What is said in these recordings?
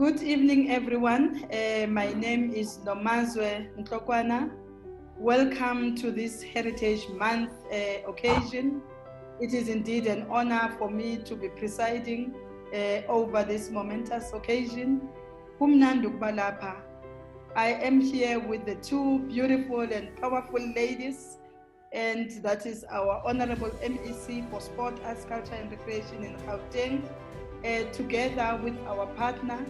Good evening, everyone. My name is Nomazwe Ntlokwana. Welcome to this Heritage Month occasion. It is indeed an honor for me to be presiding over this momentous occasion. Kumnandi ukuba lapha. I am here with the two beautiful and powerful ladies, and that is our Honorable MEC for Sport, Arts, Culture and Recreation in Gauteng, together with our partner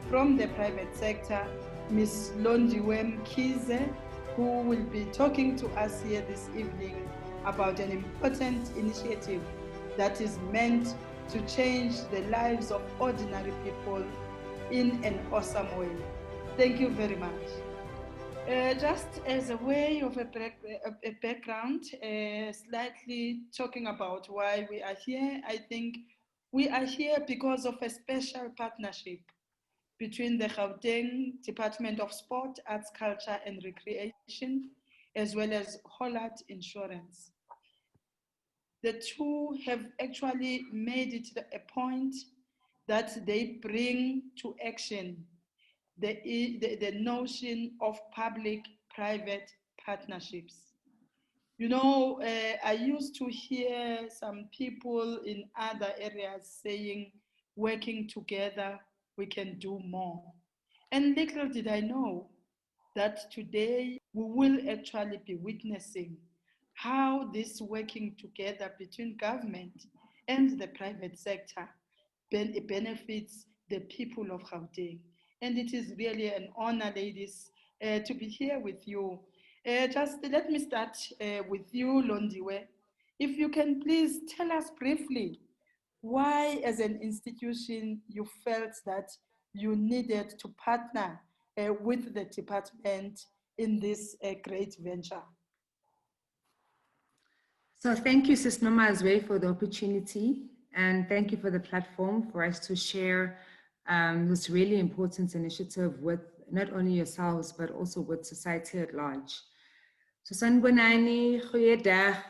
from the private sector, Ms. Londiwe Mkhize, who will be talking to us here this evening about an important initiative that is meant to change the lives of ordinary people in an awesome way. Thank you very much. Just as a way of a background, slightly talking about why we are here, I think we are here because of a special partnership between the Gauteng Department of Sport, Arts, Culture and Recreation, as well as Hollard Insurance. The two have actually made it a point that they bring to action the notion of public-private partnerships. You know, I used to hear some people in other areas saying, working together, we can do more. And little did I know that today we will actually be witnessing how this working together between government and the private sector benefits the people of Gauteng. And it is really an honor, ladies, to be here with you. Just let me start with you, Londiwe. If you can please tell us briefly why, as an institution, you felt that you needed to partner with the department in this great venture. So thank you, Sis Nomazwe, for the opportunity, and thank you for the platform for us to share this really important initiative with not only yourselves, but also with society at large. So Sanbonani, Goeiedag,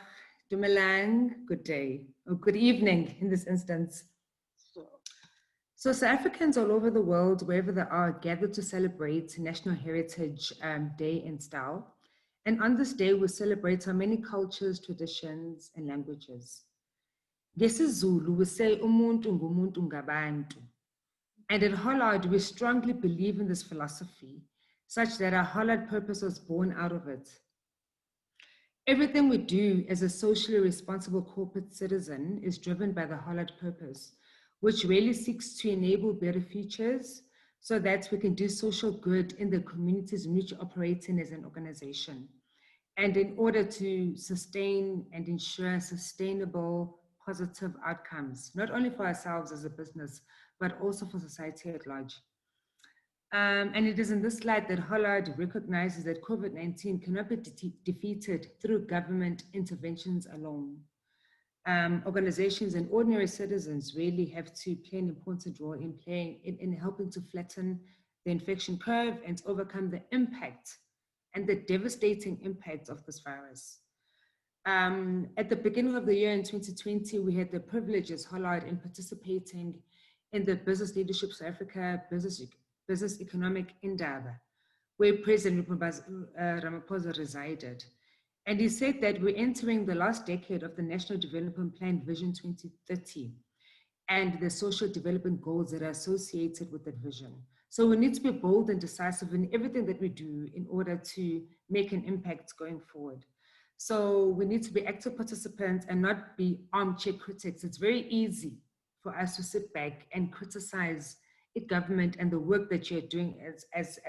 Dumelang, good day, or good evening in this instance. So South Africans all over the world, wherever they are, gather to celebrate National Heritage Day in style. And on this day, we celebrate our many cultures, traditions, and languages. NgesiZulu, we say, umuntu ngumuntu ngabantu. And at Hollard, we strongly believe in this philosophy, such that our Hollard purpose was born out of it. Everything we do as a socially responsible corporate citizen is driven by the Hollard purpose, which really seeks to enable better futures so that we can do social good in the communities in which we operate in as an organization. And in order to sustain and ensure sustainable, positive outcomes, not only for ourselves as a business, but also for society at large. And it is in this light that Hollard recognizes that COVID-19 cannot be defeated through government interventions alone. Organizations and ordinary citizens really have to play an important role in helping to flatten the infection curve and to overcome the impact and the devastating impact of this virus. At the beginning of the year in 2020, we had the privilege as Hollard in participating in the Business Leadership South Africa Business Economic Indaba, where President Ramaphosa resided. And he said that we're entering the last decade of the National Development Plan Vision 2030 and the social development goals that are associated with that vision. So we need to be bold and decisive in everything that we do in order to make an impact going forward. So we need to be active participants and not be armchair critics. It's very easy for us to sit back and criticize a government and the work that you're doing as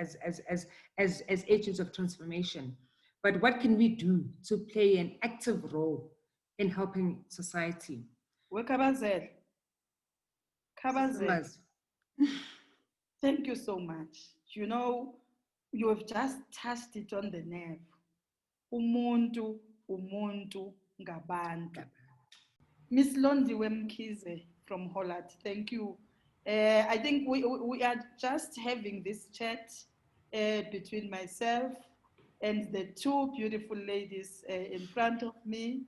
agents of transformation. But what can we do to play an active role in helping society? Thank you so much. You know, you have just touched it on the nerve. Umuntu, umuntu, ngabantu. Miss Londiwe Mkhize from Hollard, thank you. I think we are just having this chat between myself and the two beautiful ladies in front of me.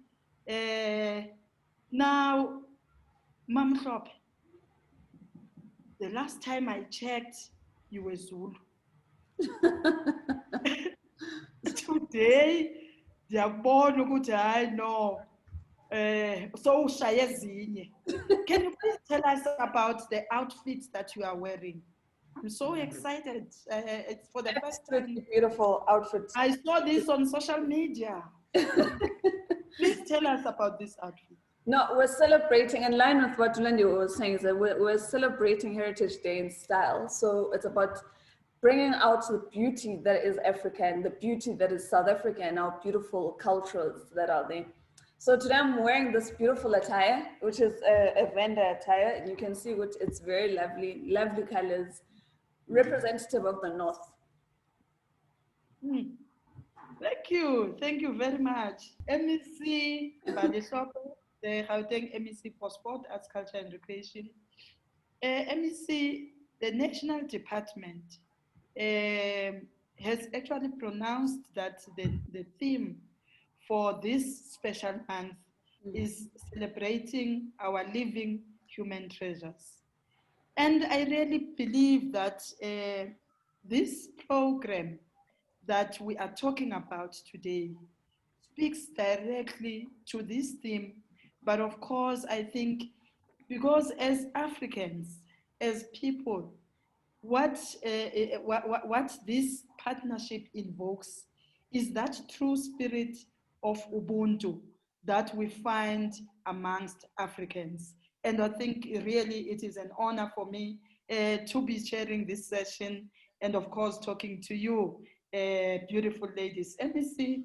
Now, Mamhlophe, the last time I checked, you were Zulu. Today, ndiyabona ukuthi hayi no, so ushaye ezinye. Can you please tell us about the outfits that you are wearing? I'm so excited. It's for the first time. Beautiful outfit. I saw this on social media. Please tell us about this outfit. No, we're celebrating, in line with what Lundi was saying, is that we're celebrating Heritage Day in style. So it's about bringing out the beauty that is Africa and the beauty that is South Africa and our beautiful cultures that are there. So today I'm wearing this beautiful attire, which is a Venda attire. And you can see which it's very lovely, lovely colors, representative of the North. Thank you very much. MEC Balesopo, the Gauteng MEC for Sport, Arts, Culture and Recreation. MEC, the National Department has actually pronounced that the theme for this special month is celebrating our living human treasures. And I really believe that this program that we are talking about today speaks directly to this theme. But of course, I think because as Africans, as people, what this partnership invokes is that true spirit of Ubuntu that we find amongst Africans. And I think really it is an honor for me to be sharing this session and of course talking to you, beautiful ladies. MEC,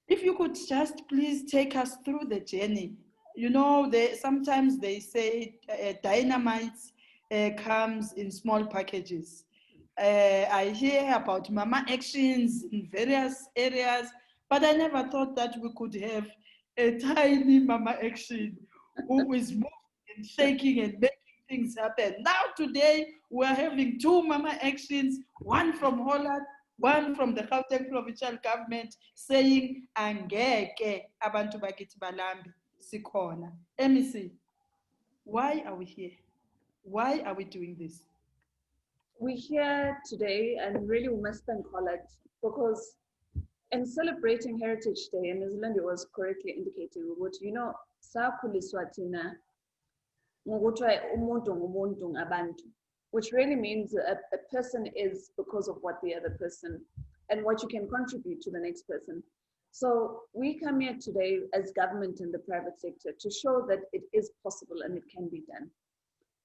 if you could just please take us through the journey. You know, sometimes they say dynamite comes in small packages. I hear about mama actions in various areas, but I never thought that we could have a tiny mama action who is moving and shaking and making things happen. Now today, we're having two mama actions, one from Hollard, one from the Gauteng provincial government, saying, angeke abantu bakithi balambi sikhona. MEC, why are we here? Why are we doing this? We're here today, and really we must thank Hollard, because in celebrating Heritage Day, and as Lindy was correctly indicating, you know, sakhuliswa thina ngokuthiwa umuntu ngumuntu ngabantu, which really means a person is because of what the other person and what you can contribute to the next person. So we come here today as government and the private sector to show that it is possible and it can be done.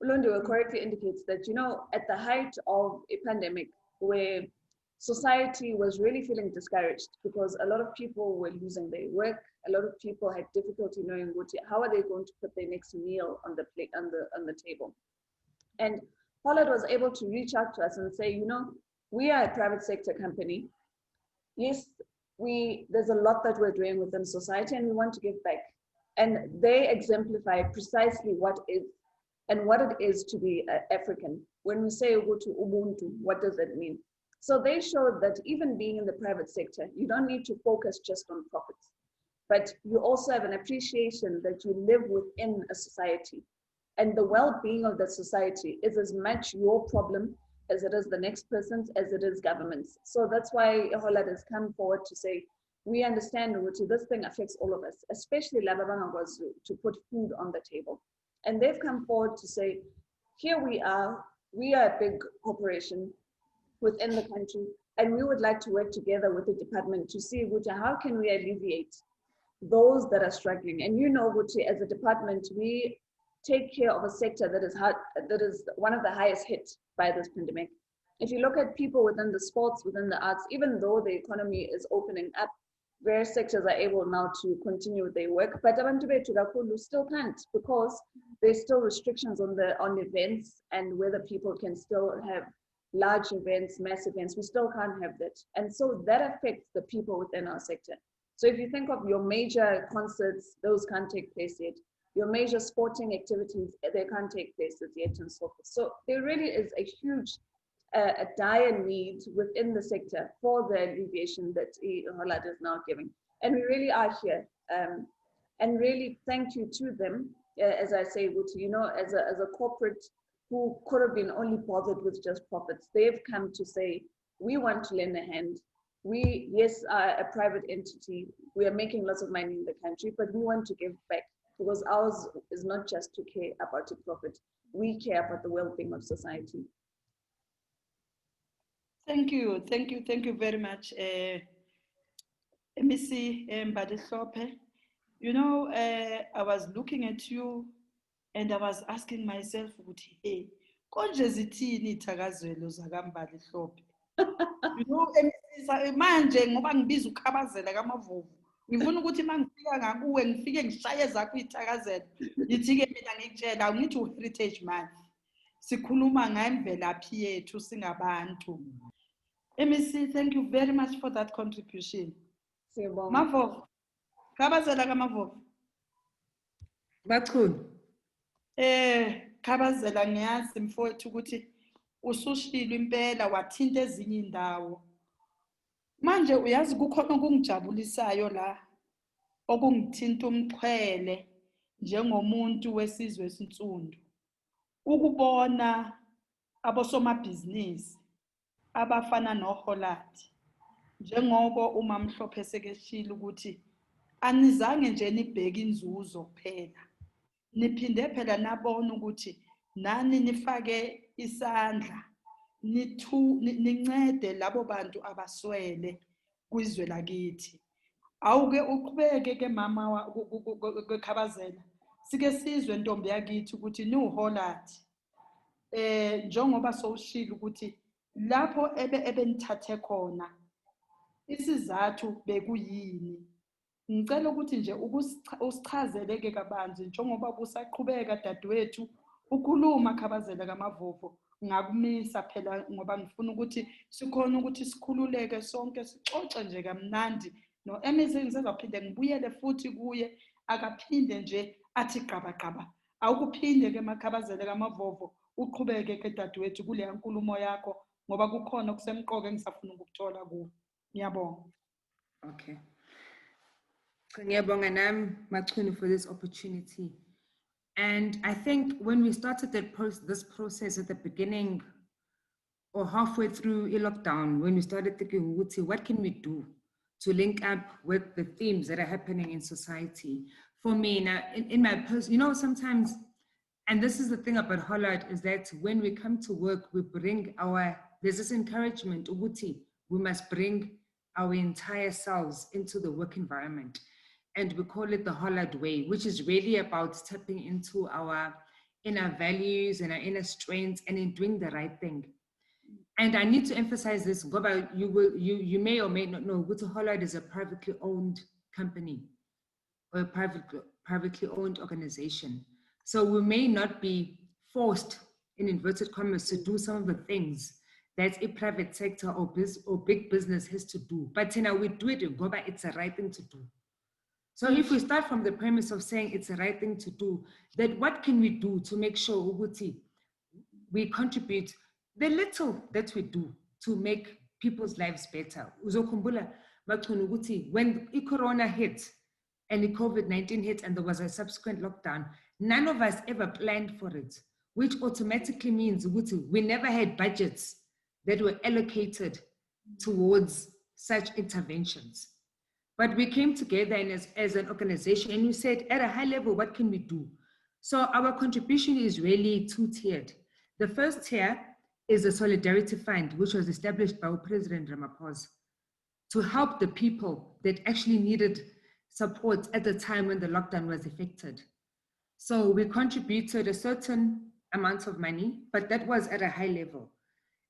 Ulundi correctly indicates that, you know, at the height of a pandemic where society was really feeling discouraged because a lot of people were losing their work, a lot of people had difficulty knowing how are they going to put their next meal on the plate, on the table. And Hollard was able to reach out to us and say, you know, we are a private sector company. Yes, there's a lot that we're doing within society and we want to give back. And they exemplify precisely what it is to be African. When we say go to Ubuntu, what does that mean? So they showed that even being in the private sector, you don't need to focus just on profits, but you also have an appreciation that you live within a society. And the well-being of that society is as much your problem as it is the next person's, as it is government's. So that's why Hollard has come forward to say, we understand that this thing affects all of us, especially Lababanga was to put food on the table. And they've come forward to say, here we are a big corporation within the country, and we would like to work together with the department to see how can we alleviate those that are struggling. And you know, as a department, we take care of a sector that is one of the highest hit by this pandemic. If you look at people within the sports, within the arts, even though the economy is opening up, various sectors are able now to continue with their work, but abantu bethu kakhulu still can't, because there's still restrictions on events and whether people can still have large events, mass events. We still can't have that. And so that affects the people within our sector. So if you think of your major concerts, those can't take place yet. Your major sporting activities, they can't take place yet, and so forth. So there really is a huge, a dire need within the sector for the alleviation that Hollard is now giving. And we really are here. And really thank you to them, as I say, you know, as a corporate who could have been only bothered with just profits. They've come to say, we want to lend a hand. We, yes, are a private entity. We are making lots of money in the country, but we want to give back because ours is not just to care about a profit. We care about the well-being of society. Thank you very much, MEC Mbadishope. You know, I was looking at you and I was asking myself, hey, konje zithini ithakazelo zakamBadishope? You know, manje ngoba ngibiza ukhabazela kaMavovu, ngifuna ukuthi mangifika ngakuwe ngifike ngishaye zakho ithakazelo. Yithi-ke mina ngikutshela ngithi u-Heritage Month. Sikhuluma ngemvelaphi yethu singabantu. MEC, thank you very much for that contribution. Mavovu, khabazela kaMavovu. Bathuni. Khabazela ngiyazi mfowethu ukuthi usushilo impela wathinta ezinye indawo. Manje uyazi kukhona okungijabulisayo la okungithinta umxhwele njengomuntu wesizwe esinsundu. Ukubona abosomabhizinisi abafana noHollard njengoba uMamhlophe sekeshila ukuthi anizange nje nibheke inzuzo kuphela, niphinde phela nabona ukuthi nani nifake isandla nincede labo bantu abaswele kwizwe lakithi. Awuke uqhubeke ke mama kwekhabazela, sike sizwe ntombi yakithi ukuthi niuHollard njengoba sowushila ukuthi lapho ebenithathe khona isizathu bekuyini. Ngicela ukuthi nje usichazeleke kabanzi njengoba kusaqhubeka dadewethu ukhuluma khabazela kaMavovu. Ngakumisa phela ngoba ngifuna ukuthi sikhona ukuthi sikhululeke sonke sixoxe nje kamnandi no MEC. Ngizophinde ngibuyele futhi kuye akaphinde nje athi qabaqaba. Awukuphinde ke makhabazela kaMavovu uqhubeke ke dadewethu kule nkulumo yakho ngoba kukhona kusemqoka engisafuna ukukuthola kuwe. Ngiyabonga. Okay. Ngiyabonga nami Machunu for this opportunity. And I think when we started this process at the beginning or halfway through lockdown, when we started thinking, what can we do to link up with the themes that are happening in society? For me, now, in my post, you know, sometimes, and this is the thing about Hollard, is that when we come to work, we bring there's this encouragement, we must bring our entire selves into the work environment. And we call it the Hollard way, which is really about tapping into our inner values and our inner strengths and in doing the right thing. And I need to emphasize this, Goba, you may or may not know, Hollard is a privately owned company or a privately owned organization. So we may not be forced, in inverted commas, to do some of the things that a private sector or big business has to do. But we do it in Goba, it's the right thing to do. So if we start from the premise of saying it's the right thing to do, then what can we do to make sure we contribute the little that we do to make people's lives better? When the corona hit and the COVID-19 hit and there was a subsequent lockdown, none of us ever planned for it, which automatically means we never had budgets that were allocated towards such interventions. But we came together and as an organization and we said, at a high level, what can we do? So our contribution is really two-tiered. The first tier is a solidarity fund, which was established by President Ramaphosa to help the people that actually needed support at the time when the lockdown was effected. So we contributed a certain amount of money, but that was at a high level.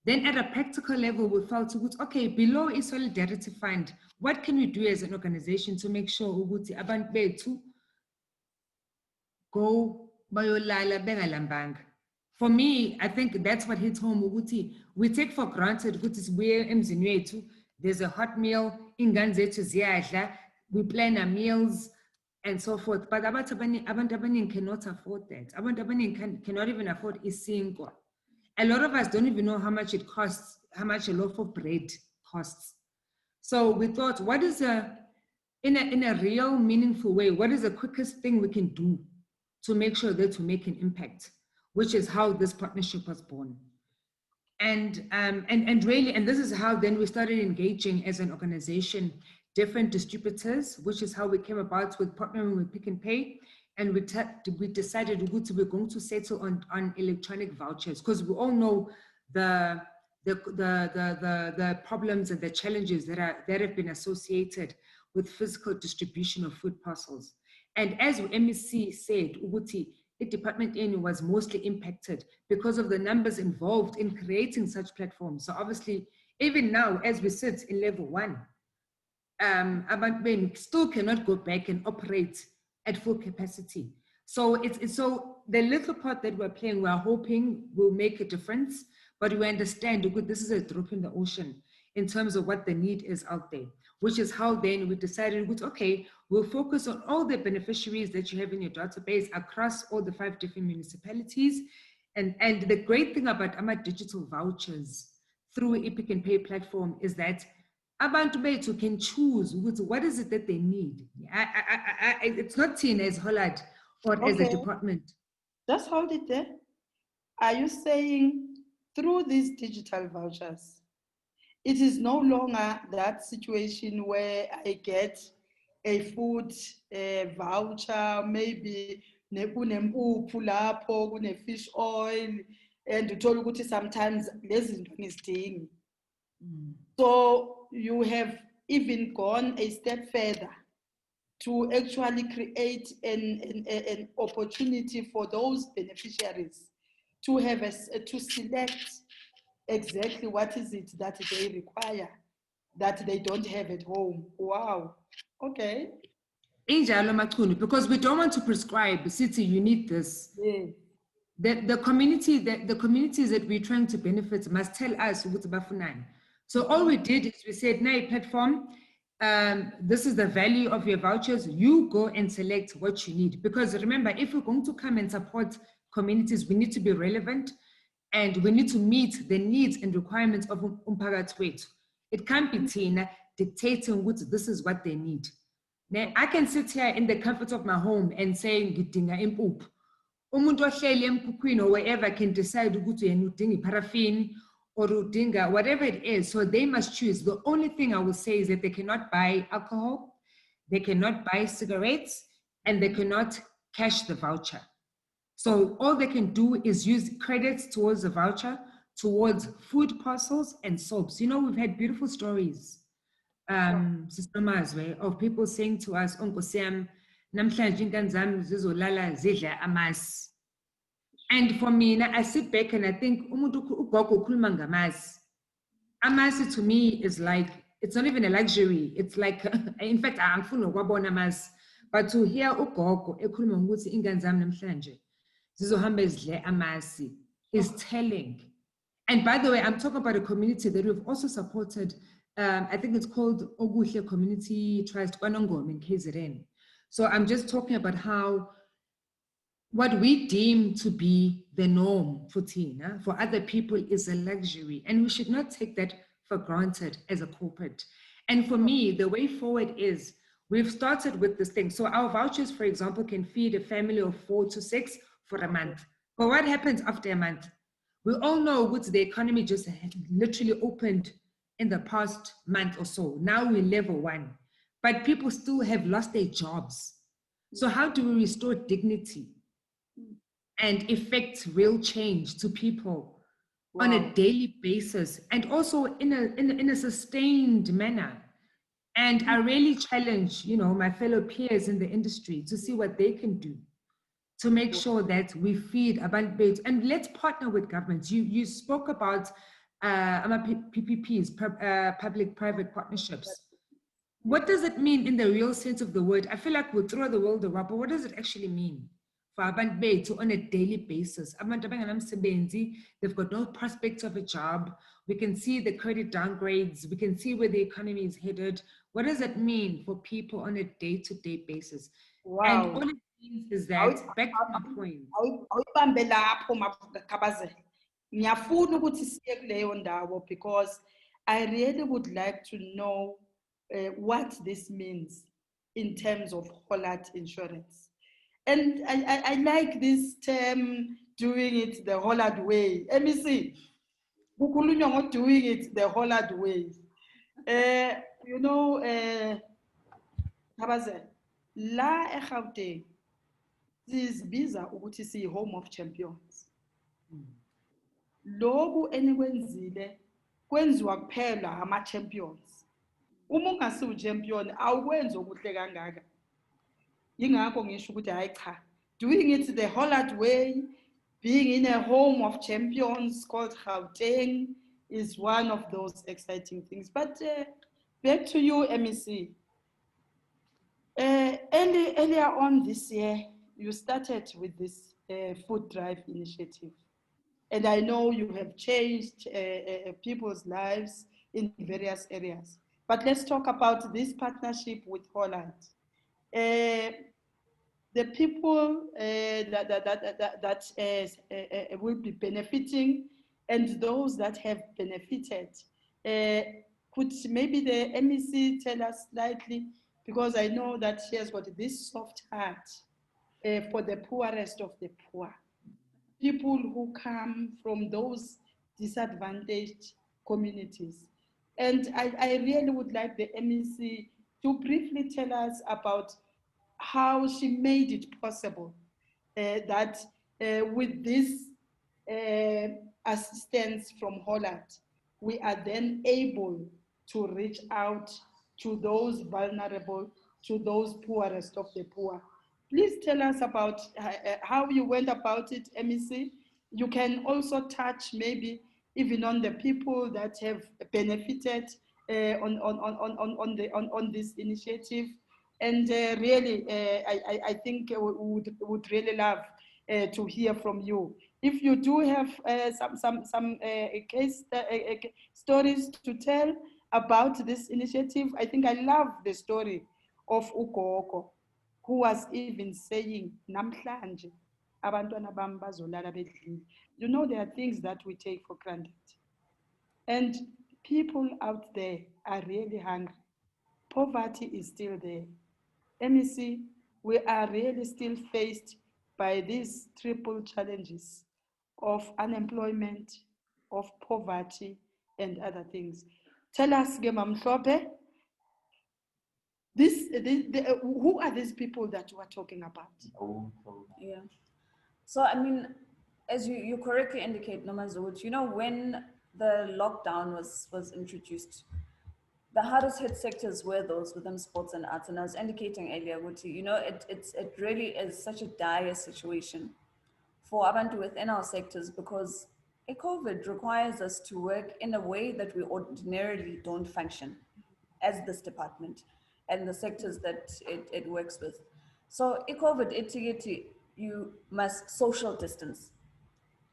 Then at a practical level, we felt, okay, below a solidarity fund, what can we do as an organization to make sure abantu bethu go bayolala bengalambanga? For me, I think that's what hits home. We take for granted there's a hot meal, we plan our meals and so forth. But abantu abaningi cannot afford that. Abantu abaningi cannot even afford isinkwa. A lot of us don't even know how much it costs, how much a loaf of bread costs. So we thought, what is in a real, meaningful way, what is the quickest thing we can do to make sure that we make an impact? which is how this partnership was born. And really, and this is how then we started engaging as an organization, different distributors, which is how we came about with partnering with Pick and Pay. And we decided we're going to settle on electronic vouchers, because we all know the problems and the challenges that have been associated with physical distribution of food parcels. And as MEC said, Uguti, the Department N was mostly impacted because of the numbers involved in creating such platforms. So obviously, even now, as we sit in level 1, Abantu still cannot go back and operate at full capacity. So so the little part that we're playing, we're hoping will make a difference, but we understand that this is a drop in the ocean in terms of what the need is out there, which is how then we decided, okay, we'll focus on all the beneficiaries that you have in your database across all the 5 different municipalities. And the great thing about Ama digital vouchers through a Pick and Pay platform is that abantu bethu can choose what is it that they need. It's not seen as Hollard or as a department. Just hold it there. Are you saying through these digital vouchers, it is no longer that situation where I get a food voucher, maybe kunempuphu lapho, kune-fish oil, and uthola ukuthi sometimes lezi zinto ngizidingi. So you have even gone a step further to actually create an opportunity for those beneficiaries to have to select exactly what is it that they require that they don't have at home. Wow. Okay. Because we don't want to prescribe, City, you need this. Yeah. The communities that we're trying to benefit must tell us what's bafunani. So all we did is we said, "Nay, platform, this is the value of your vouchers. You go and select what you need." Because remember, if we're going to come and support communities, we need to be relevant and we need to meet the needs and requirements of umphakathi wethu. It can't be Tina dictating what this is what they need. Now, I can sit here in the comfort of my home and say, "Ngidinga impuphu." Umuntu ohleli emphuphini or wherever can decide ukuthi yena udinga paraffin or udinga whatever it is. So they must choose. The only thing I will say is that they cannot buy alcohol, they cannot buy cigarettes, and they cannot cash the voucher. So all they can do is use credits towards the voucher, towards food parcels and soaps. You know, we've had beautiful stories, Sister Mazwe, of people saying to us, "Nkosi yami, namhlanje ingane zami zizolala zidla amasi." And for me, I sit back and I think, ugogo ukhuluma ngamasi. Amasi to me is like, it's not even a luxury. It's like, in fact, angifuni nokwabona amasi. But to hear ugogo ekhuluma ukuthi ingane zami namhlanje zizohamba zidle amasi is telling. And by the way, I'm talking about a community that we've also supported. I think it's called Oguhle Community Trust, Kwanongoma in KZN. So I'm just talking about how what we deem to be the norm for Tina, for other people is a luxury. And we should not take that for granted as a corporate. And for me, the way forward is we've started with this thing. So our vouchers, for example, can feed a family of 4 to 6 for a month. But what happens after a month? We all know what the economy just literally opened in the past month or so. Now we're level 1, but people still have lost their jobs. So how do we restore dignity and effect real change to people on a daily basis and also in a sustained manner? And I really challenge, you know, my fellow peers in the industry to see what they can do to make sure that we feed abundant beds. And let's partner with governments. You spoke about PPPs, public-private partnerships. What does it mean in the real sense of the word? I feel like we'll throw the world around, but what does it actually mean for abantu bethu on a daily basis? They've got no prospect of a job. We can see the credit downgrades. We can see where the economy is headed. What does it mean for people on a day-to-day basis? Wow. And all it means is that, back to my point. Because I really would like to know what this means in terms of Hollard insurance. And I like this term doing it the Hollard way. MEC, kukhulunywa doing it the Hollard way. You know, Thabaze, la eGauteng sizibiza ukuthi siyi home of champions. Loku enikwenzile kwenziwa kuphela ama champions. Uma ungasiwu champion awukwenzi okuhle kangaka. Yingakho ngisho ukuthi hayi cha, doing it the Hollard way, being in a home of champions called Gauteng is one of those exciting things. But back to you, MEC. Earlier on this year, you started with this food drive initiative. And I know you have changed people's lives in various areas. But let's talk about this partnership with Hollard. The people that will be benefiting and those that have benefited. Could maybe the MEC tell us slightly, because I know that she has got this soft heart for the poorest of the poor. People who come from those disadvantaged communities. And I really would like the MEC to briefly tell us about how she made it possible that with this assistance from Hollard, we are then able to reach out to those vulnerable, to those poorest of the poor. Please tell us about how you went about it, MEC. You can also touch maybe even on the people that have benefited on this initiative. And really, I think we would really love to hear from you. If you do have some case stories to tell about this initiative, I think I love the story of Ugogo, who was even saying, namhlanje, abantwana bami bazolala bedlile. You know, there are things that we take for granted. And people out there are really hungry. Poverty is still there. MEC, we are really still faced by these triple challenges of unemployment, of poverty, and other things. Tell us, Gemamhlope, who are these people that you are talking about? Yeah. So, I mean, as you correctly indicate, Nomazut, you know, when the lockdown was introduced, the hardest hit sectors were those within sports and arts. And I was indicating earlier, Wuti, you know, it really is such a dire situation for Abantu within our sectors, because COVID requires us to work in a way that we ordinarily don't function as this department and the sectors that it works with. So COVID, you must social distance.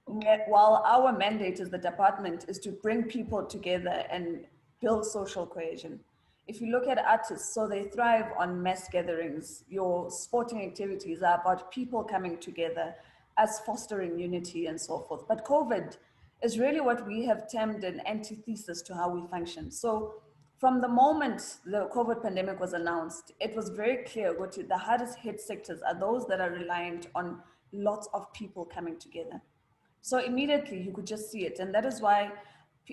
While our mandate as the department is to bring people together and build social cohesion. If you look at artists, so they thrive on mass gatherings. Your sporting activities are about people coming together, us fostering unity and so forth. But COVID is really what we have termed an antithesis to how we function. So from the moment the COVID pandemic was announced, it was very clear what the hardest hit sectors are those that are reliant on lots of people coming together. So immediately you could just see it. And that is why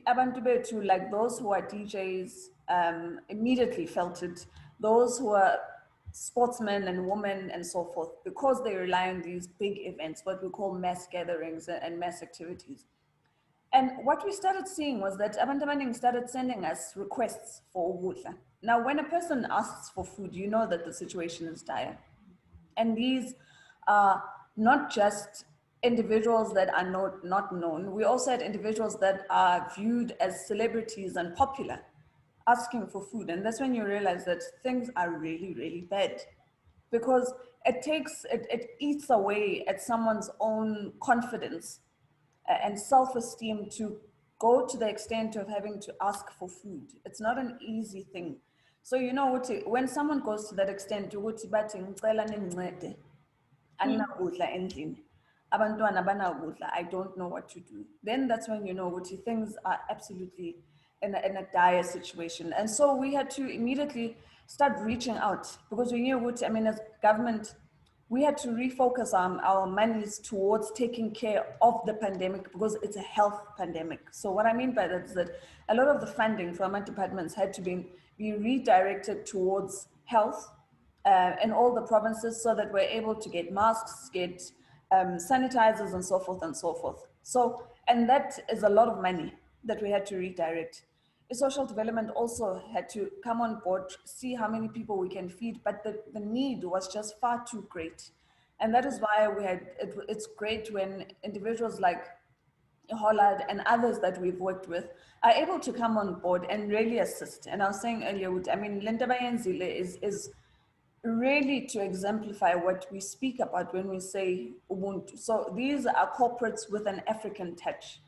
Abantu bethu, like those who are DJs, immediately felt it. Those who are sportsmen and women and so forth, because they rely on these big events, what we call mass gatherings and mass activities. And what we started seeing was that Abantu abaningi started sending us requests for ukudla. Now, when a person asks for food, you know that the situation is dire. And these are not just individuals that are not known. We also had individuals that are viewed as celebrities and popular asking for food. And that's when you realize that things are really, really bad, because it eats away at someone's own confidence and self-esteem to go to the extent of having to ask for food. It's not an easy thing. So, you know, when someone goes to that extent, I don't know what to do. Then that's when you know things are absolutely in a dire situation. And so we had to immediately start reaching out, because we knew as government, we had to refocus our monies towards taking care of the pandemic because it's a health pandemic. So what I mean by that is that a lot of the funding from our departments had to be redirected towards health in all the provinces so that we're able to get masks, get sanitizers and so forth and so forth. So, and that is a lot of money that we had to redirect. Social development also had to come on board, see how many people we can feed, but the need was just far too great. And that is why it's great when individuals like Hollard and others that we've worked with are able to come on board and really assist. And I was saying earlier, I mean, Linda Bayenzile is really to exemplify what we speak about when we say Ubuntu. So these are corporates with an African touch.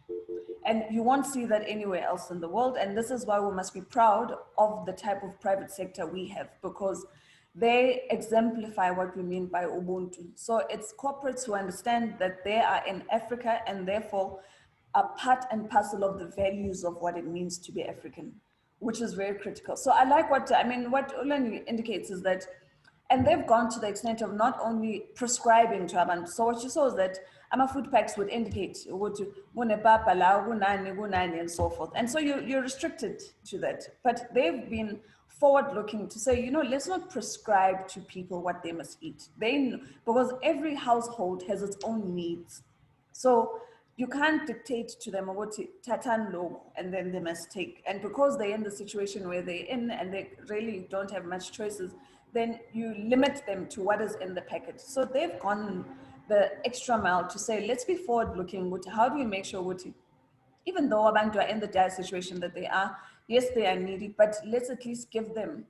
And you won't see that anywhere else in the world. And this is why we must be proud of the type of private sector we have, because they exemplify what we mean by Ubuntu. So it's corporates who understand that they are in Africa and therefore are part and parcel of the values of what it means to be African, which is very critical. So I like what Ulani indicates is that, and they've gone to the extent of not only prescribing to abantu. So what you saw is that food packs would indicate and so forth. And so you're restricted to that. But they've been forward-looking to say, let's not prescribe to people what they must eat. Because every household has its own needs. So you can't dictate to them what tatan low and then they must take. And because they're in the situation where they're in and they really don't have much choices, then you limit them to what is in the packet. So they've gone the extra mile to say, let's be forward looking. How do we make sure, even though abantu are in the dire situation that they are, yes, they are needy, but let's at least give them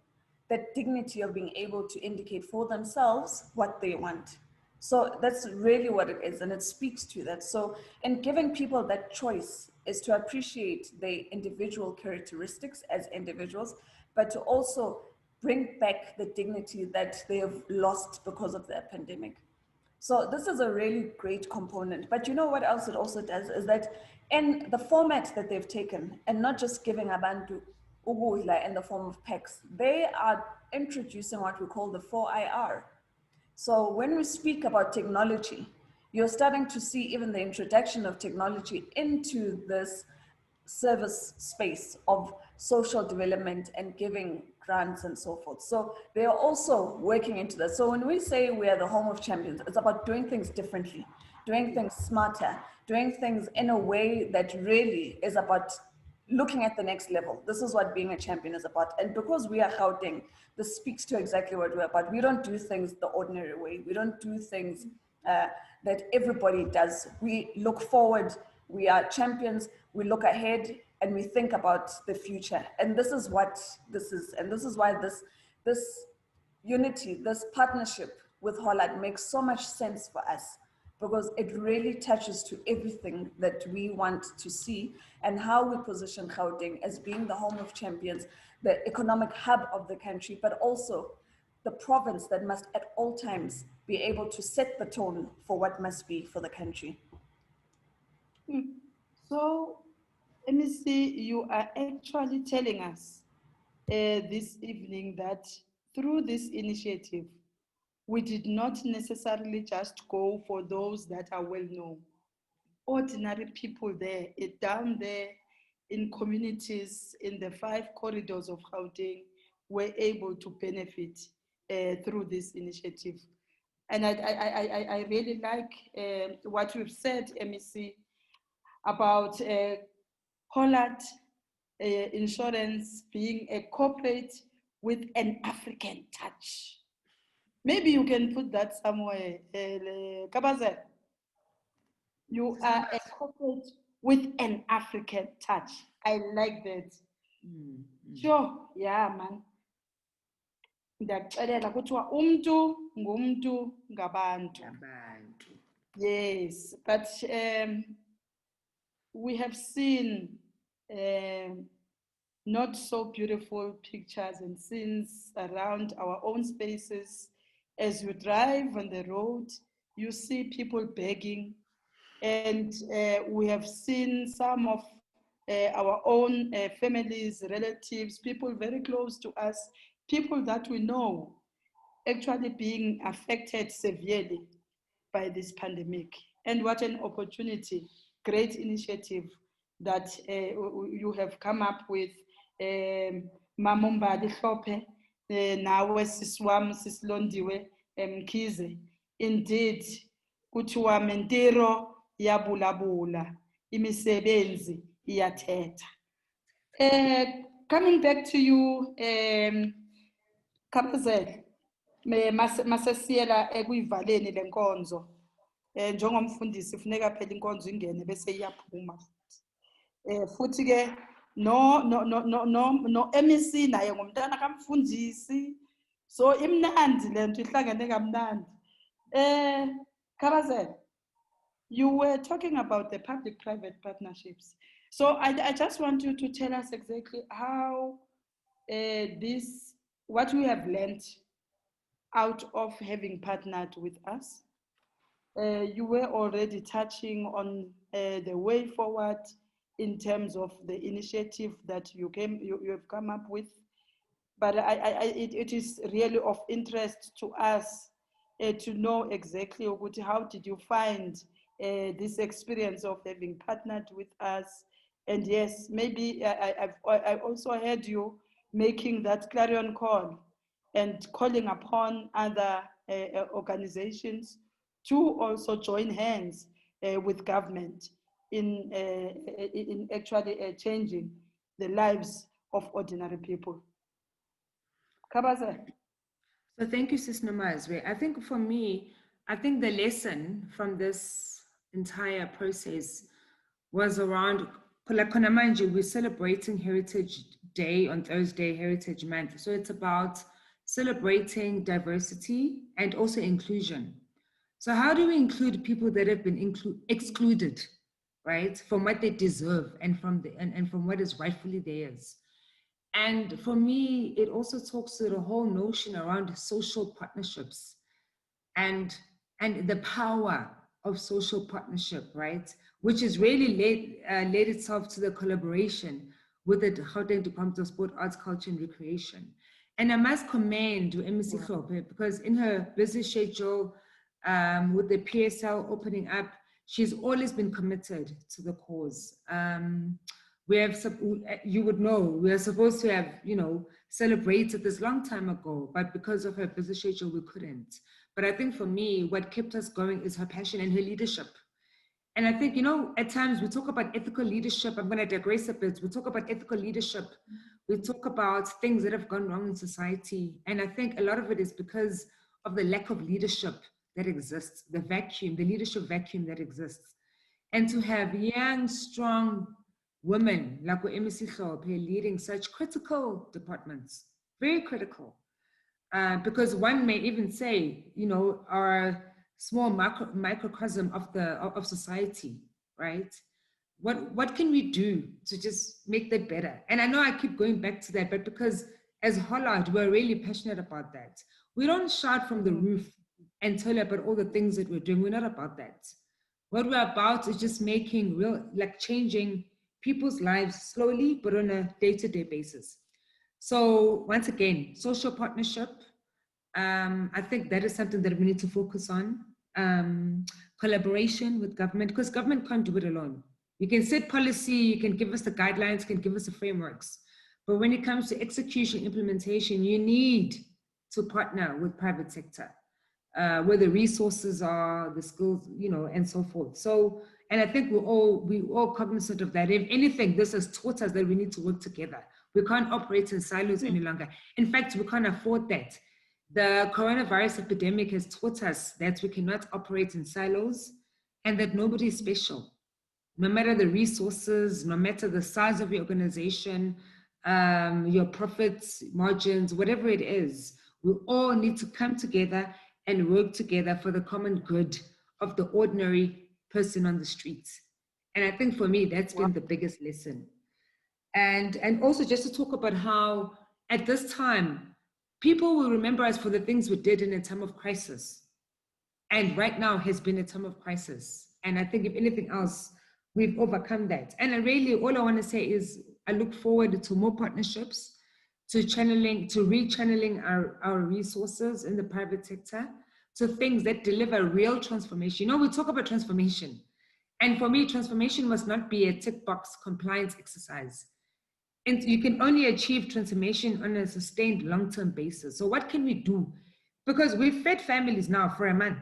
that dignity of being able to indicate for themselves what they want. So that's really what it is, and it speaks to that. So in giving people that choice is to appreciate their individual characteristics as individuals, but to also bring back the dignity that they have lost because of the pandemic. So this is a really great component. But you know what else it also does is that in the format that they've taken, and not just giving abantu ukudla in the form of packs, they are introducing what we call the 4IR. So when we speak about technology, you're starting to see even the introduction of technology into this service space of social development and giving grants and so forth. So they are also working into that. So when we say we are the home of champions, it's about doing things differently, doing things smarter, doing things in a way that really is about looking at the next level. This is what being a champion is about. And because we are Gauteng, this speaks to exactly what we're about. We don't do things the ordinary way. We don't do things that everybody does. We look forward. We are champions. We look ahead and we think about the future. And this is what this is. And this is why this unity, this partnership with Hollard makes so much sense for us, because it really touches to everything that we want to see and how we position Gauteng as being the home of champions, the economic hub of the country, but also the province that must at all times be able to set the tone for what must be for the country. So, MEC, you are actually telling us this evening that through this initiative, we did not necessarily just go for those that are well known. Ordinary people there, down there in communities in the 5 corridors of Gauteng were able to benefit through this initiative. And I really like what you've said, MEC, about Hollard Insurance being a corporate with an African touch. Maybe you can put that somewhere. Kabaze, you are a corporate with an African touch. I like that. Sure, yeah, man. Ndiyakuxelela kuthiwa umntu ngumntu ngabantu. Yes, but we have seen not so beautiful pictures and scenes around our own spaces. As you drive on the road, you see people begging, and we have seen some of our own families, relatives, people very close to us, people that we know, actually being affected severely by this pandemic. And what an opportunity, great initiative that you have come up with, Mamumbali Hlophe, nawe siswam sisilondiwe Mkhize. Indeed, kuthiwa mentiro yabulabula, imisebenzi iyathetha. Coming back to you, Kapazela, masesiyela ekuyivaleni lenkonzo. Njengomfundisi funeka phela inkonzo ingene bese iyaphuma futhi ke no MEC naye ngumntana kamfundisi, so imnandi lento ihlangene kamnandi. Kabazela, you were talking about the public-private partnerships, so I just want you to tell us exactly how what we have learned out of having partnered with us. You were already touching on the way forward in terms of the initiative that you have come up with, but it is really of interest to us to know exactly how did you find this experience of having partnered with us. And yes, maybe I also heard you making that clarion call and calling upon other organizations to also join hands with government in actually changing the lives of ordinary people. Kabaza. So thank you, Sis Nomazwe. I think for me, I think the lesson from this entire process was around, like Konamanje, we're celebrating Heritage Day on Thursday, Heritage Month. So it's about celebrating diversity and also inclusion. So how do we include people that have been excluded, right, from what they deserve and from what is rightfully theirs? And for me, it also talks to the whole notion around social partnerships and the power of social partnership, right, which is really led itself to the collaboration with the Gauteng Department of Sport, Arts, Culture and Recreation. And I must commend MEC Hlophe, because in her busy schedule, with the PSL opening up, she's always been committed to the cause. We have, you would know, we are supposed to have, celebrated this long time ago, but because of her busy schedule, we couldn't. But I think for me, what kept us going is her passion and her leadership. And I think, at times we talk about ethical leadership. I'm going to digress a bit. We talk about ethical leadership. We talk about things that have gone wrong in society. And I think a lot of it is because of the lack of leadership that exists, the leadership vacuum that exists. And to have young, strong women like MEC Hlophe leading such critical departments, very critical, because one may even say, our small microcosm of society, right? What can we do to just make that better? And I know I keep going back to that, but because as Hollard, we're really passionate about that. We don't shout from the roof and tell about all the things that we're doing. We're not about that. What we're about is just making changing people's lives slowly, but on a day-to-day basis. So once again, social partnership, I think that is something that we need to focus on. Collaboration with government, because government can't do it alone. You can set policy, you can give us the guidelines, you can give us the frameworks. But when it comes to execution, implementation, you need to partner with private sector, where the resources are, the skills, and so forth. So, and I think we're all cognizant of that. If anything, this has taught us that we need to work together. We can't operate in silos any longer. In fact, we can't afford that. The coronavirus epidemic has taught us that we cannot operate in silos and that nobody is special. No matter the resources, no matter the size of your organization, your profits, margins, whatever it is, we all need to come together and work together for the common good of the ordinary person on the streets. And I think for me, that's been the biggest lesson. And also just to talk about how at this time, people will remember us for the things we did in a time of crisis. And right now has been a time of crisis. And I think if anything else, we've overcome that. And really, all I want to say is I look forward to more partnerships to rechanneling our resources in the private sector to things that deliver real transformation. You know, we talk about transformation. And for me, transformation must not be a tick box compliance exercise. And you can only achieve transformation on a sustained long-term basis. So what can we do? Because we've fed families now for a month.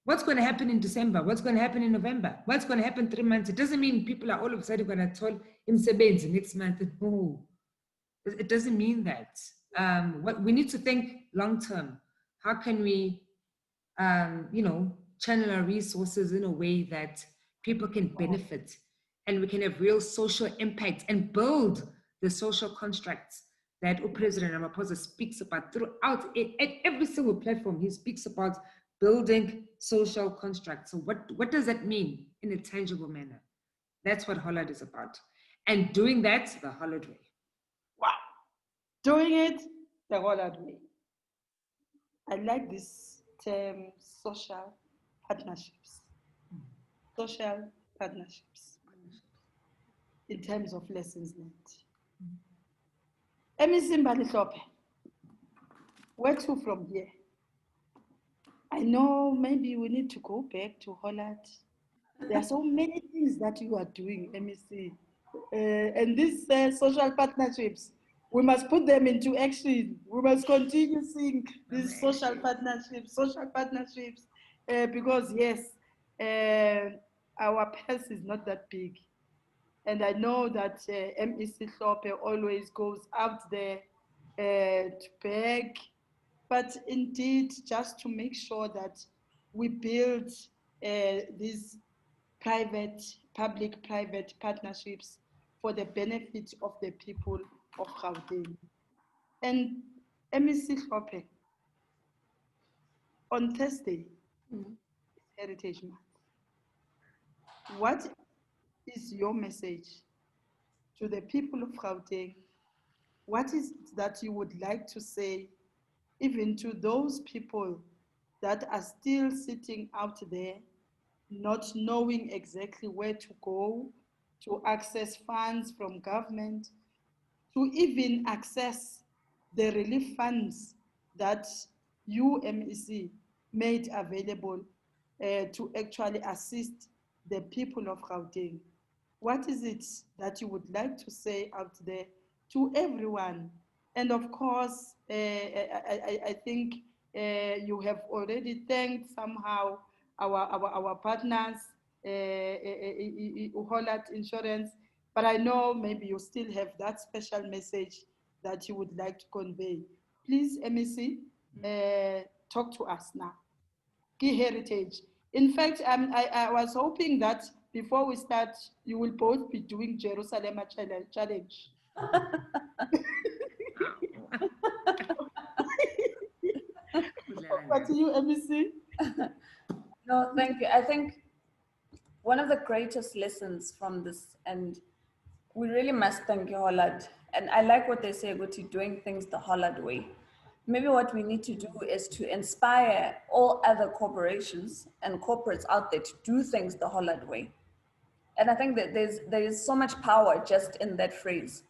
What's going to happen in December? What's going to happen in November? What's going to happen 3 months? It doesn't mean people are all of a sudden going to tell him next month. No, it doesn't mean that. What we need to think long-term. How can we, channel our resources in a way that people can benefit and we can have real social impact and build the social constructs that President Ramaphosa speaks about throughout it, at every single platform. He speaks about building social constructs. So what does that mean in a tangible manner? That's what Hollard is about. And doing that the Hollard way. Wow. Doing it the Hollard way. I like this term, social partnerships. Social partnerships in terms of lessons learned. Where to from here? I know maybe we need to go back to Hollard. There are so many things that you are doing, MEC. And these social partnerships, we must put them into action. We must continue seeing these social partnerships, because yes, our purse is not that big. And I know that MEC Hlophe always goes out there to beg, but indeed just to make sure that we build these public-private partnerships for the benefit of the people of Gauteng. And MEC Hlophe, on Thursday, Heritage Month. What is your message to the people of Gauteng? What is it that you would like to say even to those people that are still sitting out there, not knowing exactly where to go to access funds from government, to even access the relief funds that you, MEC, made available to actually assist the people of Gauteng? What is it that you would like to say out there to everyone? And of course, I think you have already thanked somehow our partners, Hollard Insurance, but I know maybe you still have that special message that you would like to convey. Please, MEC, talk to us now. Key Heritage. In fact, I was hoping that before we start, you will both be doing Jerusalem challenge. What do you, MEC? No, thank you. I think one of the greatest lessons from this, and we really must thank you, Hollard. And I like what they say, Guti, doing things the Hollard way. Maybe what we need to do is to inspire all other corporations and corporates out there to do things the Hollard way. And I think that there is so much power just in that phrase.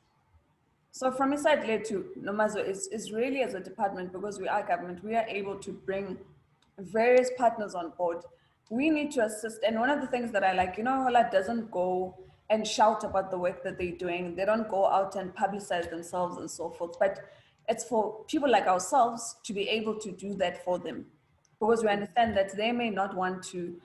So from inside led to Nomazo is really, as a department, because we are government, we are able to bring various partners on board. We need to assist. And one of the things that I like, Hollard doesn't go and shout about the work that they're doing. They don't go out and publicize themselves and so forth. But it's for people like ourselves to be able to do that for them, because we understand that they may not want to,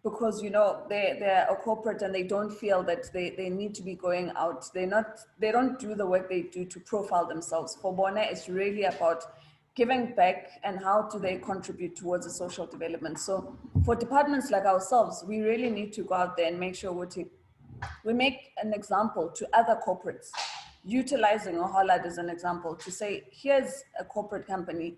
because they're a corporate and they don't feel that they need to be going out. They don't do the work they do to profile themselves. For Bona, it's really about giving back and how do they contribute towards the social development. So for departments like ourselves, we really need to go out there and make sure we make an example to other corporates, utilizing Hollard as an example to say, here's a corporate company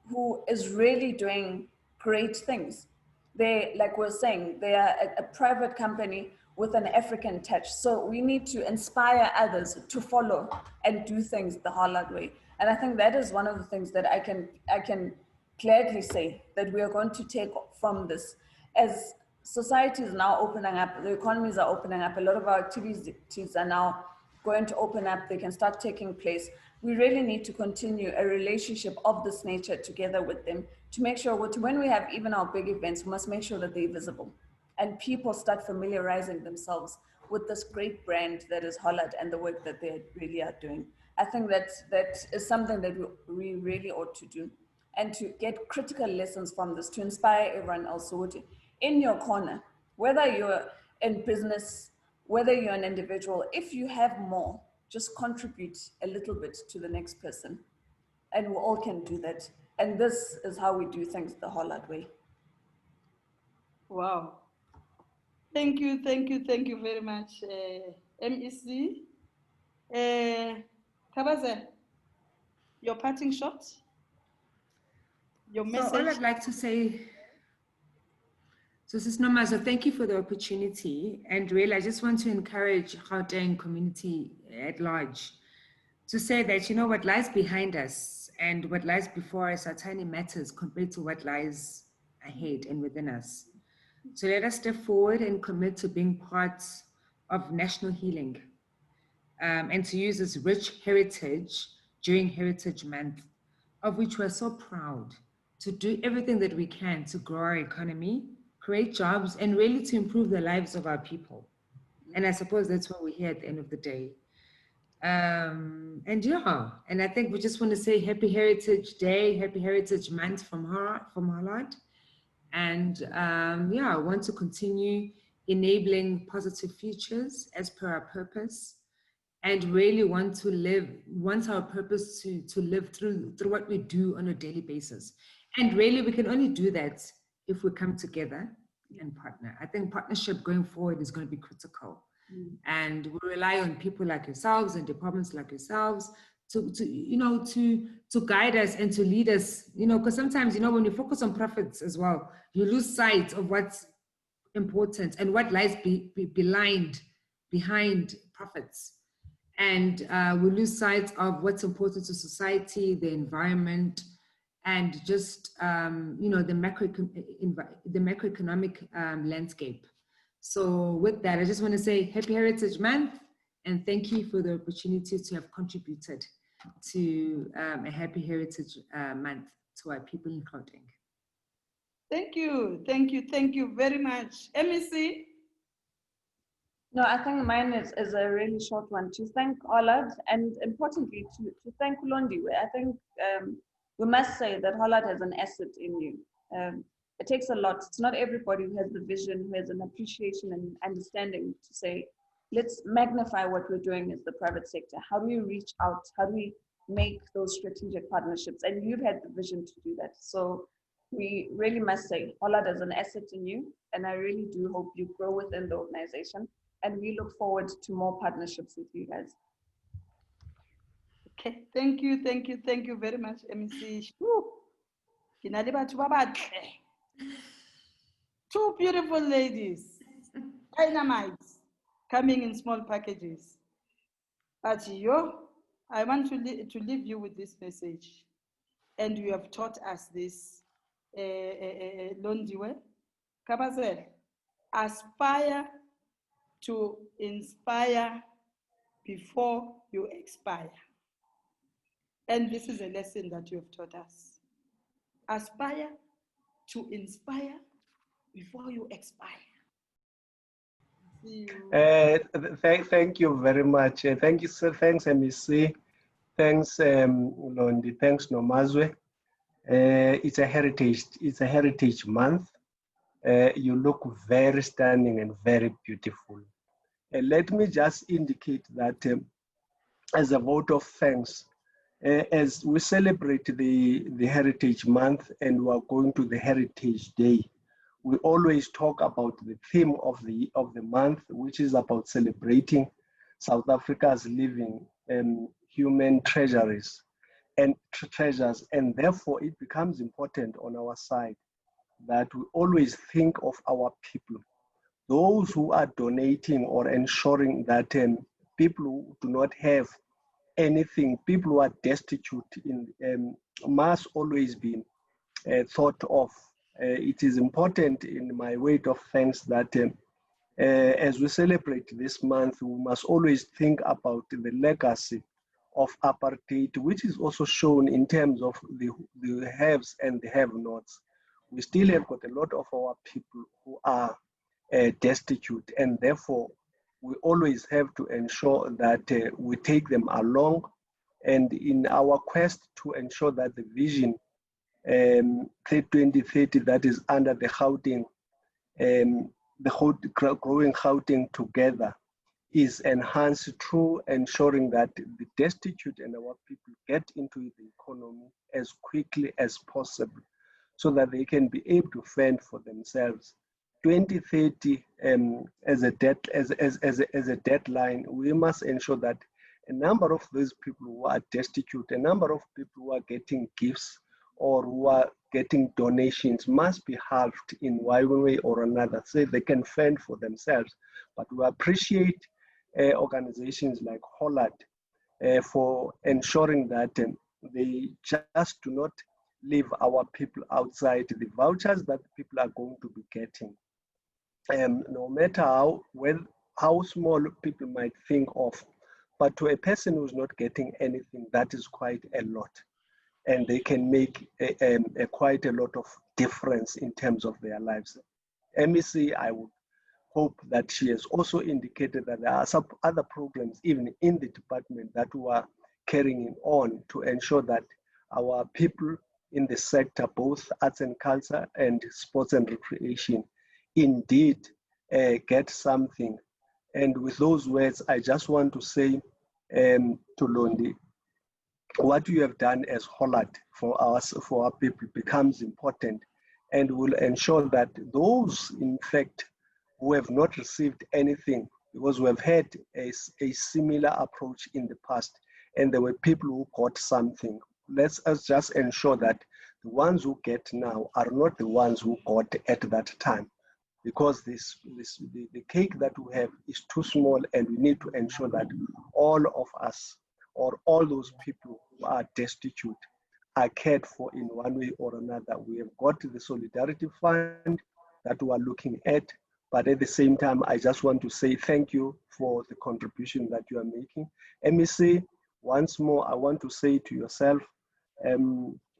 who is really doing great things. They, like we're saying, they are a private company with an African touch. So we need to inspire others to follow and do things the Hollard way. And I think that is one of the things that I can gladly say that we are going to take from this. As society is now opening up, the economies are opening up, a lot of our activities are now going to open up, they can start taking place. We really need to continue a relationship of this nature together with them to make sure when we have even our big events, we must make sure that they're visible and people start familiarizing themselves with this great brand that is Hollard and the work that they really are doing. I think that is something that we really ought to do, and to get critical lessons from this to inspire everyone else. So in your corner, whether you're in business, whether you're an individual, if you have more, just contribute a little bit to the next person. And we all can do that. And this is how we do things the Hollard way. Wow. Thank you very much, MEC. Kabaze, your parting shot? Your message? So all I'd like to say, so Sis Nomazo, thank you for the opportunity. And really, I just want to encourage Gauteng community at large to say that, you know, what lies behind us and what lies before us are tiny matters compared to what lies ahead and within us. So let us step forward and commit to being part of national healing, and to use this rich heritage during Heritage Month, of which we're so proud, to do everything that we can to grow our economy, create jobs, and really to improve the lives of our people. And I suppose that's what we're here at the end of the day. And I think we just want to say Happy Heritage Day, Happy Heritage Month from Hollard. And I want to continue enabling positive futures as per our purpose, and really want our purpose to live through what we do on a daily basis. And really, we can only do that if we come together and partner. I think partnership going forward is going to be critical. And we rely on people like yourselves and departments like yourselves to guide us and to lead us, because sometimes, when you focus on profits as well, you lose sight of what's important and what lies behind profits. And we lose sight of what's important to society, the environment, and just, the macroeconomic landscape. So with that, I just want to say Happy Heritage Month, and thank you for the opportunity to have contributed to a Happy Heritage Month to our people in Gauteng. Thank you very much. MEC? No, I think mine is a really short one. To thank Hollard, and importantly to thank Londiwe. I think we must say that Hollard has an asset in you. It takes a lot. It's not everybody who has the vision, who has an appreciation and understanding to say, let's magnify what we're doing as the private sector. How do we reach out? How do we make those strategic partnerships? And you've had the vision to do that. So we really must say, Hollard has an asset in you, and I really do hope you grow within the organization. And we look forward to more partnerships with you guys. Okay, thank you very much, MEC. Two beautiful ladies, dynamites, coming in small packages. But I want to leave you with this message. And you have taught us this, Londiwe. Kabazel, aspire to inspire before you expire. And this is a lesson that you have taught us. Aspire to inspire before you expire. Thank you very much. Thank you, sir. Thanks, MEC. Thanks, Londi. Thanks, Nomazwe. It's a heritage month. You look very stunning and very beautiful. Let me just indicate that as a vote of thanks, as we celebrate the Heritage Month and we are going to the Heritage Day, we always talk about the theme of the month, which is about celebrating South Africa's living human treasuries and treasures, and therefore it becomes important on our side that we always think of our people, those who are donating or ensuring that people who do not have anything, people who are destitute, must always be thought of. It is important in my word of thanks that As we celebrate this month, we must always think about the legacy of apartheid, which is also shown in terms of the haves and the have-nots. We still have got a lot of our people who are destitute, and therefore we always have to ensure that we take them along, and in our quest to ensure that the vision 2030 that is under the Gauteng, the whole growing Gauteng together, is enhanced through ensuring that the destitute and our people get into the economy as quickly as possible so that they can be able to fend for themselves. 2030 as a deadline, we must ensure that a number of those people who are destitute, a number of people who are getting gifts or who are getting donations must be halved in one way or another so they can fend for themselves. But we appreciate organizations like Hollard for ensuring that they just do not leave our people outside the vouchers that people are going to be getting. No matter how small people might think of, but to a person who's not getting anything, that is quite a lot. And they can make quite a lot of difference in terms of their lives. MEC, I would hope that she has also indicated that there are some other programs even in the department that we are carrying on to ensure that our people in the sector, both arts and culture and sports and recreation, indeed get something. And with those words, I just want to say to Londi, what you have done as Hollard for us, for our people, becomes important and will ensure that those, in fact, who have not received anything, because we have had a similar approach in the past, and there were people who got something. Let's just ensure that the ones who get now are not the ones who got at that time, because the cake that we have is too small, and we need to ensure that all of us, or all those people who are destitute, are cared for in one way or another. We have got the Solidarity Fund that we are looking at, but at the same time, I just want to say thank you for the contribution that you are making. MEC, once more, I want to say to yourself,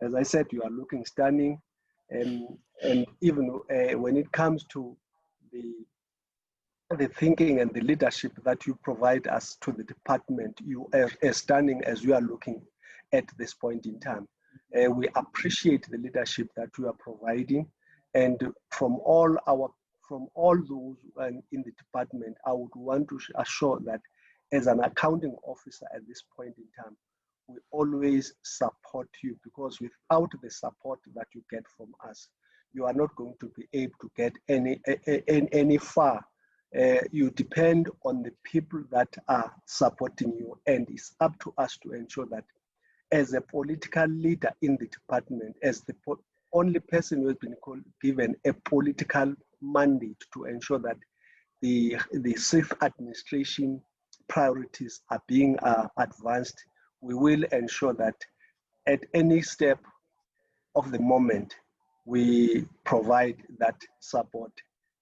as I said, you are looking stunning, and even when it comes to the thinking and the leadership that you provide us to the department, you are as stunning as you are looking at this point in time. We appreciate the leadership that you are providing, and from all those in the department, I would want to assure that as an accounting officer at this point in time, we always support you, because without the support that you get from us, you are not going to be able to get any far. You depend on the people that are supporting you, and it's up to us to ensure that as a political leader in the department, as the only person who has been given a political mandate to ensure that the safe administration priorities are being advanced, we will ensure that at any step of the moment, we provide that support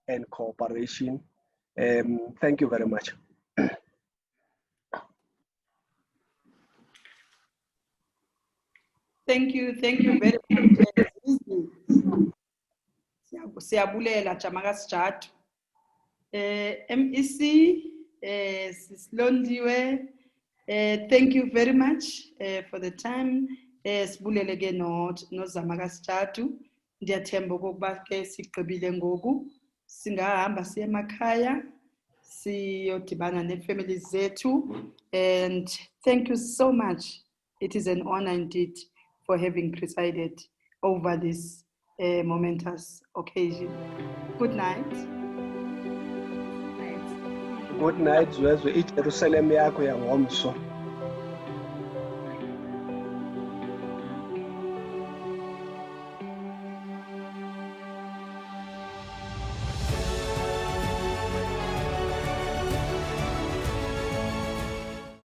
and cooperation. Thank you very much. Thank you very much. Siyabulela Jamaka Sijatu. MEC Sislondiwe, thank you very much for the time. Sibulele ke no Zamaka Sijatu. Ndiyathemba ukuba ke sigqibile ngoku. Singahamba siye emakhaya, siyodibana ne-families zethu, and thank you so much. It is an honor indeed for having presided over this momentous occasion. Good night. Good night, Zwezwe. iJerusalem yakho yangomso.